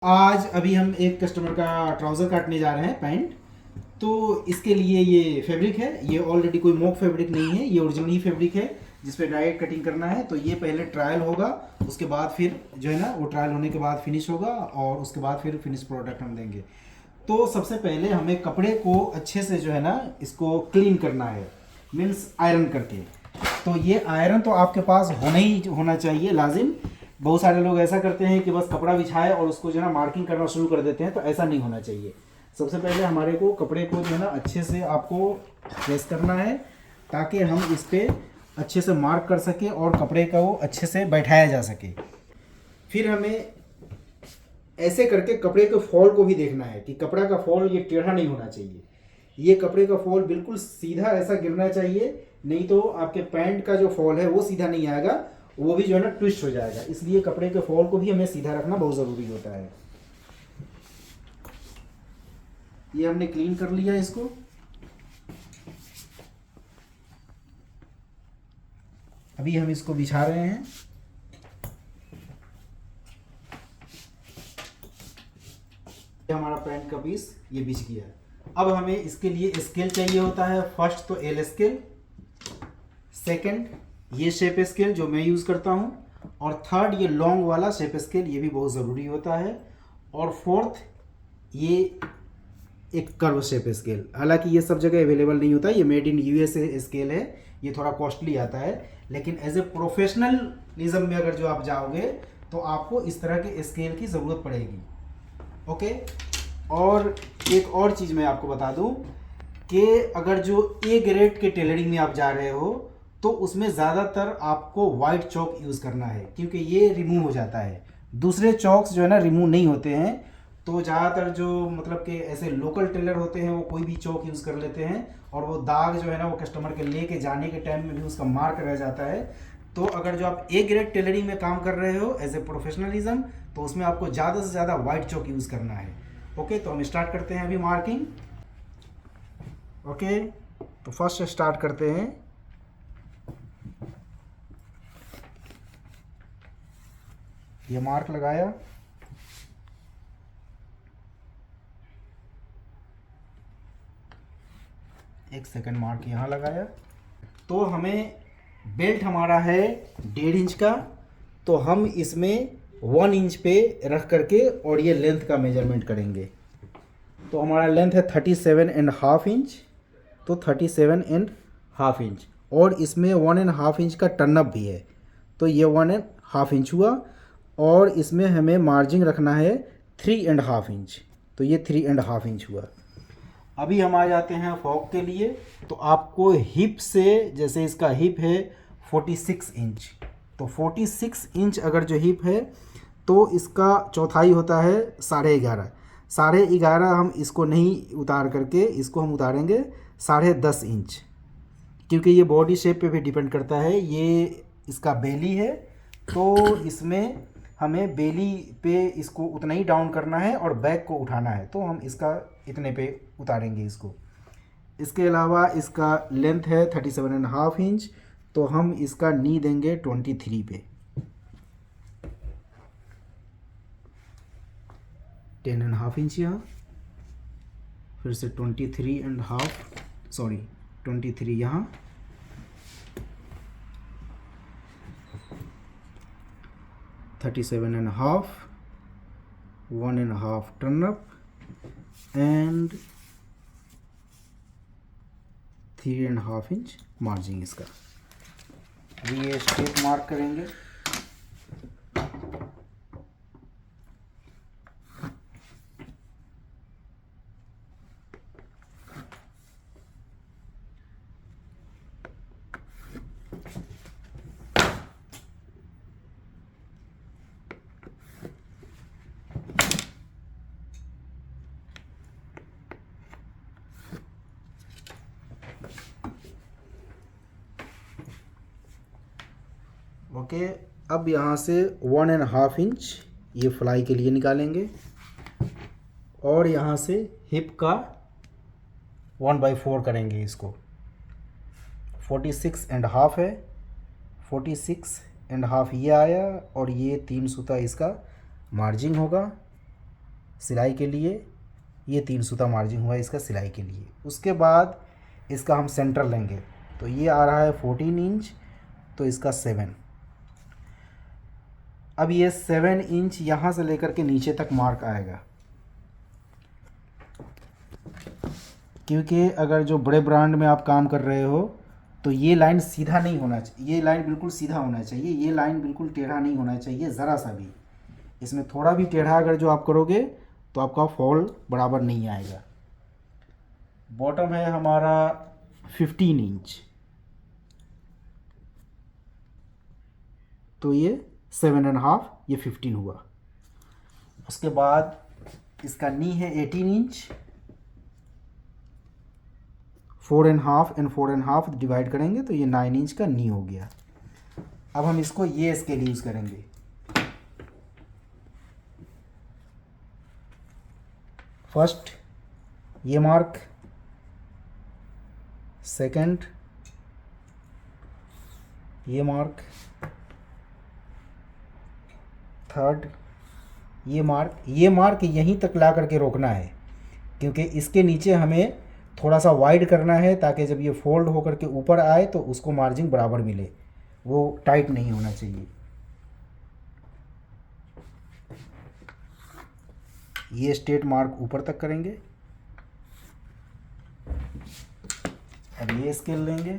आज अभी हम एक कस्टमर का ट्राउज़र काटने जा रहे हैं, पैंट। तो इसके लिए ये फैब्रिक है, ये ऑलरेडी कोई मॉक फैब्रिक नहीं है, ये ओरिजिनल ही फैब्रिक है जिस पे डायरेक्ट कटिंग करना है। तो ये पहले ट्रायल होगा, उसके बाद फिर जो है ना वो ट्रायल होने के बाद फिनिश होगा और उसके बाद फिर फिनिश प्रोडक्ट हम देंगे। तो सबसे पहले हमें कपड़े को अच्छे से जो है ना इसको क्लीन करना है, मीन्स आयरन करके। तो ये आयरन तो आपके पास होना ही होना चाहिए लाजिम। बहुत सारे लोग ऐसा करते हैं कि बस कपड़ा बिछाए और उसको जो है ना मार्किंग करना शुरू कर देते हैं, तो ऐसा नहीं होना चाहिए। सबसे पहले हमारे को कपड़े को जो है ना अच्छे से आपको प्रेस करना है ताकि हम इस पर अच्छे से मार्क कर सके और कपड़े को अच्छे से बैठाया जा सके। फिर हमें ऐसे करके कपड़े के फॉल को भी देखना है कि कपड़ा का फॉल ये टेढ़ा नहीं होना चाहिए, ये कपड़े का फॉल बिल्कुल सीधा ऐसा गिरना चाहिए, नहीं तो आपके पैंट का जो फॉल है वो सीधा नहीं आएगा, वो भी जो है ना ट्विस्ट हो जाएगा। इसलिए कपड़े के फॉल को भी हमें सीधा रखना बहुत ज़रूरी होता है। ये हमने क्लीन कर लिया इसको। अभी हम इसको बिछा रहे हैं। हमारा पैंट का पीस ये बिछ गया। अब हमें इसके लिए स्केल चाहिए होता है। फर्स्ट तो एल स्केल, सेकंड ये शेप स्केल जो मैं यूज़ करता हूँ, और थर्ड ये लॉन्ग वाला शेप स्केल, ये भी बहुत ज़रूरी होता है। और फोर्थ ये एक कर्व शेप स्केल। हालांकि ये सब जगह अवेलेबल नहीं होता, ये मेड इन यूएसए स्केल है, ये थोड़ा कॉस्टली आता है। लेकिन एज ए प्रोफेशनलिज्म में अगर जो आप जाओगे तो आपको इस तरह के स्केल की ज़रूरत पड़ेगी। ओके। और एक और चीज़ मैं आपको बता दूं कि अगर जो ए ग्रेड के टेलरिंग में आप जा रहे हो तो उसमें ज़्यादातर आपको वाइट चॉक यूज़ करना है, क्योंकि ये रिमूव हो जाता है। दूसरे चॉक्स जो है ना रिमूव नहीं होते हैं। तो ज़्यादातर जो मतलब कि ऐसे लोकल टेलर होते हैं वो कोई भी चॉक यूज़ कर लेते हैं और वो दाग जो है ना वो कस्टमर के लेके जाने के टाइम में भी उसका मार्क रह जाता है। तो अगर जो आप ए ग्रेड टेलरिंग में काम कर रहे हो एज ए प्रोफेशनलिज्म, तो उसमें आपको ज़्यादा से ज़्यादा वाइट चॉक यूज़ करना है। ओके, तो हम स्टार्ट करते हैं अभी मार्किंग। ओके, तो फर्स्ट स्टार्ट करते हैं। ये मार्क लगाया, एक सेकंड मार्क यहाँ लगाया। तो हमें बेल्ट हमारा है 1.5 इंच का, तो हम इसमें 1 इंच पे रख करके और ये लेंथ का मेजरमेंट करेंगे। तो हमारा लेंथ है 37.5 इंच, तो 37.5 इंच, और इसमें 1.5 इंच का टर्नअप भी है, तो ये 1.5 इंच हुआ। और इसमें हमें मार्जिन रखना है 3.5 इंच, तो ये 3.5 इंच हुआ। अभी हम आ जाते हैं फॉक के लिए। तो आपको हिप से, जैसे इसका हिप है 46 इंच, तो 46 इंच अगर जो हिप है तो इसका चौथाई होता है 11.5। 11.5 हम इसको नहीं उतार करके इसको हम उतारेंगे 10.5 इंच, क्योंकि ये बॉडी शेप पे भी डिपेंड करता है। ये इसका बेली है, तो इसमें हमें बेली पे इसको उतना ही डाउन करना है और बैक को उठाना है, तो हम इसका इतने पे उतारेंगे इसको। इसके अलावा इसका लेंथ है 37.5 इंच, तो हम इसका नी देंगे 23 पे। 10.5 इंच यहाँ, फिर से 23 यहाँ, 37.5, 1.5 turn up and 3.5 inch margin इसका। अभी ये स्ट्रेट मार्क करेंगे। ओके, अब यहाँ से 1.5 इंच ये फ्लाई के लिए निकालेंगे और यहाँ से हिप का 1/4 करेंगे इसको। 46.5 है, 46.5 ये आया और ये 3 सूता इसका मार्जिन होगा। सिलाई के लिए, ये 3 सूता मार्जिन हुआ इसका सिलाई के लिए। उसके बाद इसका हम सेंटर लेंगे, तो ये आ रहा है 14 इंच, तो इसका 7। अब ये 7 इंच यहाँ से लेकर के नीचे तक मार्क आएगा, क्योंकि अगर जो बड़े ब्रांड में आप काम कर रहे हो तो ये लाइन सीधा नहीं होना चाहिए, ये लाइन बिल्कुल सीधा होना चाहिए, ये लाइन बिल्कुल टेढ़ा नहीं होना चाहिए ज़रा सा भी। इसमें थोड़ा भी टेढ़ा अगर जो आप करोगे तो आपका फॉल बराबर नहीं आएगा। बॉटम है हमारा 15 इंच, तो ये 7.5, ये 15 हुआ। उसके बाद इसका नी है 18 इंच, 4.5 एंड 4.5 डिवाइड करेंगे तो ये 9 इंच का नी हो गया। अब हम इसको ये स्केल यूज़ करेंगे। फर्स्ट ये मार्क, सेकंड ये मार्क, थर्ड ये मार्क। ये मार्क यहीं तक ला करके रोकना है, क्योंकि इसके नीचे हमें थोड़ा सा वाइड करना है ताकि जब ये फोल्ड होकर के ऊपर आए तो उसको मार्जिन बराबर मिले, वो टाइट नहीं होना चाहिए। ये स्ट्रेट मार्क ऊपर तक करेंगे। अब ये स्केल लेंगे,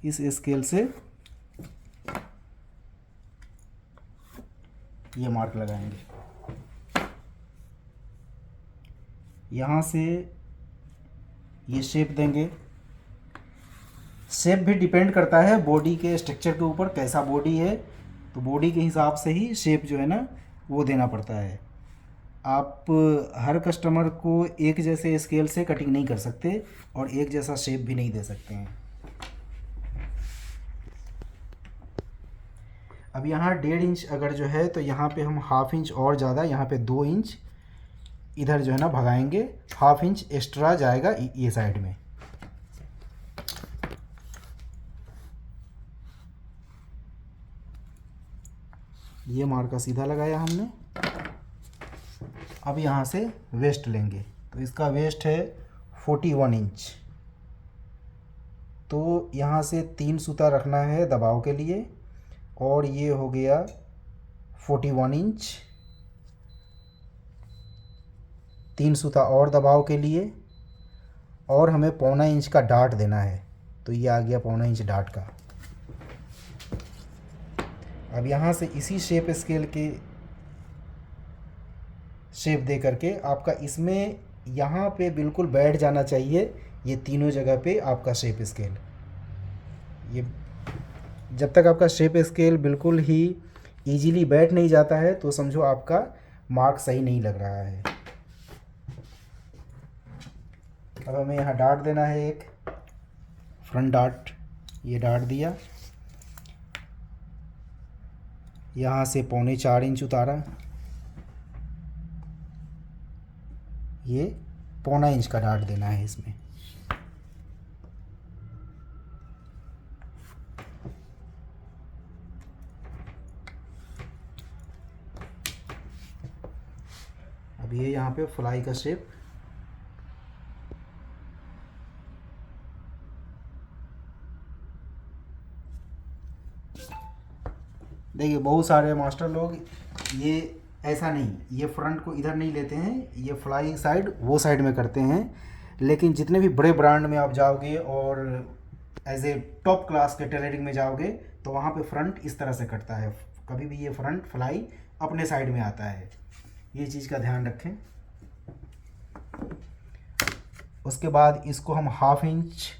इस स्केल से ये मार्क लगाएंगे। यहाँ से ये शेप देंगे। शेप भी डिपेंड करता है बॉडी के स्ट्रक्चर के ऊपर, कैसा बॉडी है तो बॉडी के हिसाब से ही शेप जो है ना वो देना पड़ता है। आप हर कस्टमर को एक जैसे स्केल से कटिंग नहीं कर सकते और एक जैसा शेप भी नहीं दे सकते हैं। अब यहाँ 1.5 इंच अगर जो है तो यहाँ पे हम ½ इंच और ज़्यादा, यहाँ पे 2 इंच इधर जो है ना भगाएंगे, ½ इंच एक्स्ट्रा जाएगा ये साइड में। ये मार्का सीधा लगाया हमने। अब यहाँ से वेस्ट लेंगे, तो इसका वेस्ट है 41 इंच, तो यहाँ से 3 सूता रखना है दबाव के लिए, और ये हो गया 41 इंच, 3 सूता और दबाव के लिए, और हमें 1.25 इंच का डाट देना है, तो ये आ गया 1.25 इंच डाट का। अब यहाँ से इसी शेप स्केल के शेप दे करके आपका इसमें यहाँ पे बिल्कुल बैठ जाना चाहिए, ये तीनों जगह पे आपका शेप स्केल। ये जब तक आपका शेप स्केल बिल्कुल ही इजीली बैठ नहीं जाता है तो समझो आपका मार्क सही नहीं लग रहा है। अब हमें यहाँ डाट देना है, एक फ्रंट डाट, ये डाट दिया। यहाँ से 3.25 इंच उतारा, ये 1.25 इंच का डाट देना है इसमें। अब ये यहाँ पे फ्लाई का शेप, देखिए बहुत सारे मास्टर लोग ये ऐसा नहीं, ये फ्रंट को इधर नहीं लेते हैं, ये फ्लाई साइड वो साइड में करते हैं। लेकिन जितने भी बड़े ब्रांड में आप जाओगे और एज ए टॉप क्लास के टेलरिंग में जाओगे तो वहाँ पे फ्रंट इस तरह से कटता है, कभी भी ये फ्रंट फ्लाई अपने साइड में आता है, ये चीज़ का ध्यान रखें। उसके बाद इसको हम ½ इंच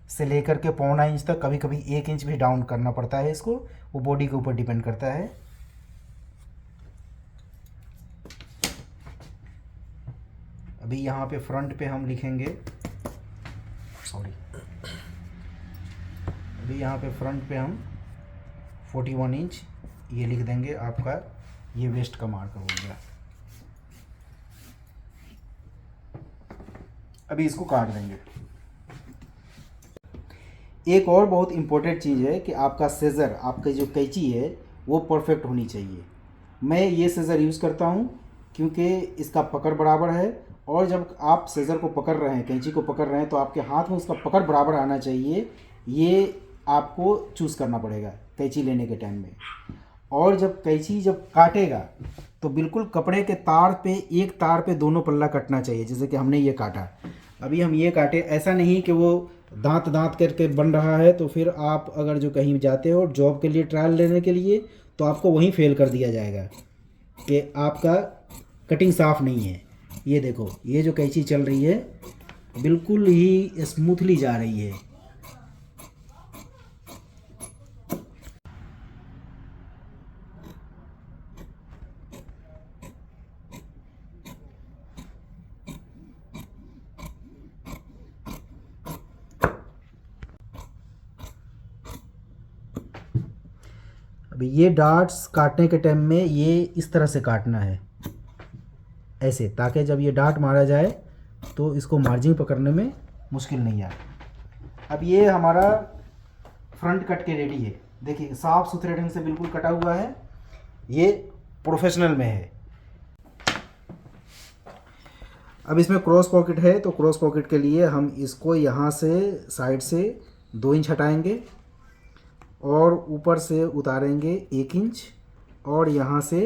से लेकर के 1.25 इंच तक, कभी कभी 1 इंच भी डाउन करना पड़ता है इसको, वो बॉडी के ऊपर डिपेंड करता है। अभी यहाँ पे फ्रंट पे हम लिखेंगे, अभी यहाँ पे फ्रंट पे हम 41 इंच ये लिख देंगे, आपका ये वेस्ट का मार्क हो गया। अभी इसको काट देंगे। एक और बहुत इम्पोर्टेंट चीज़ है कि आपका सेज़र, आपकी जो कैंची है वो परफेक्ट होनी चाहिए। मैं ये सीज़र यूज़ करता हूँ क्योंकि इसका पकड़ बराबर है, और जब आप सीज़र को पकड़ रहे हैं, कैंची को पकड़ रहे हैं, तो आपके हाथ में उसका पकड़ बराबर आना चाहिए। ये आपको चूज़ करना पड़ेगा कैंची लेने के टाइम में। और जब कैंची जब काटेगा तो बिल्कुल कपड़े के तार पे, एक तार पे दोनों पल्ला कटना चाहिए, जैसे कि हमने ये काटा। अभी हम ये काटे, ऐसा नहीं कि वो दांत दांत करके बन रहा है तो फिर आप अगर जो कहीं जाते हो जॉब के लिए ट्रायल लेने के लिए, तो आपको वहीं फेल कर दिया जाएगा कि आपका कटिंग साफ़ नहीं है। ये देखो, ये जो कैंची चल रही है बिल्कुल ही स्मूथली जा रही है। अभी ये डार्ट्स काटने के टाइम में ये इस तरह से काटना है, ऐसे, ताकि जब ये डार्ट मारा जाए तो इसको मार्जिंग पकड़ने में मुश्किल नहीं आए। अब ये हमारा फ्रंट कट के रेडी है। देखिए साफ़ सुथरे ढंग से बिल्कुल कटा हुआ है, ये प्रोफेशनल में है। अब इसमें क्रॉस पॉकेट है, तो क्रॉस पॉकेट के लिए हम इसको यहाँ से साइड से 2 इंच हटाएंगे और ऊपर से उतारेंगे 1 इंच, और यहाँ से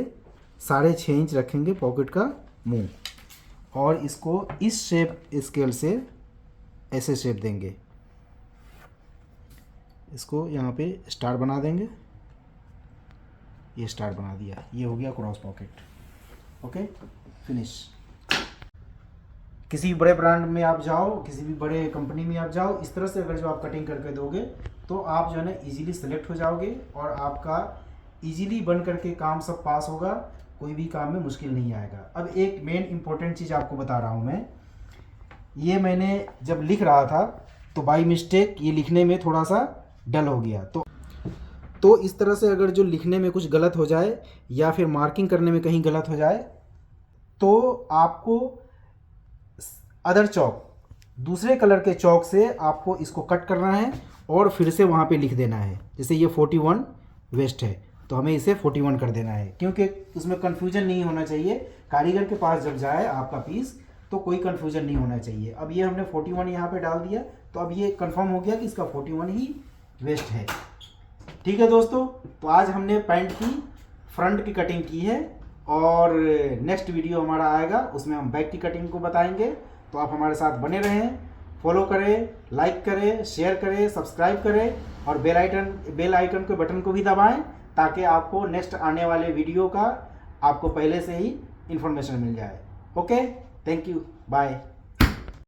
6.5 इंच रखेंगे पॉकेट का मुंह, और इसको इस शेप स्केल से ऐसे शेप देंगे। इसको यहाँ पे स्टार बना देंगे, ये स्टार बना दिया, ये हो गया क्रॉस पॉकेट। Okay, finish. किसी भी बड़े ब्रांड में आप जाओ, किसी भी बड़े कंपनी में आप जाओ, इस तरह से अगर जो आप कटिंग करके दोगे तो आप जो है ना इजीली सेलेक्ट हो जाओगे, और आपका इजीली बन करके काम सब पास होगा, कोई भी काम में मुश्किल नहीं आएगा। अब एक मेन इंपॉर्टेंट चीज़ आपको बता रहा हूँ मैं, ये मैंने जब लिख रहा था तो बाय मिस्टेक ये लिखने में थोड़ा सा डल हो गया, तो इस तरह से अगर जो लिखने में कुछ गलत हो जाए या फिर मार्किंग करने में कहीं गलत हो जाए, तो आपको अदर चौक, दूसरे कलर के चौक से आपको इसको कट करना है और फिर से वहाँ पे लिख देना है। जैसे ये 41 वेस्ट है तो हमें इसे 41 कर देना है, क्योंकि उसमें कन्फ्यूजन नहीं होना चाहिए। कारीगर के पास जब जाए आपका पीस तो कोई कन्फ्यूजन नहीं होना चाहिए। अब ये हमने 41 यहाँ पे डाल दिया, तो अब ये कंफर्म हो गया कि इसका 41 ही वेस्ट है। ठीक है दोस्तों, तो आज हमने पैंट की फ्रंट की कटिंग की है, और नेक्स्ट वीडियो हमारा आएगा उसमें हम बैक की कटिंग को बताएंगे। तो आप हमारे साथ बने रहें, फॉलो करें, लाइक करें, शेयर करें, सब्सक्राइब करें, और बेल आइकन के बटन को भी दबाएं, ताकि आपको नेक्स्ट आने वाले वीडियो का आपको पहले से ही इन्फॉर्मेशन मिल जाए। Okay, thank you, bye.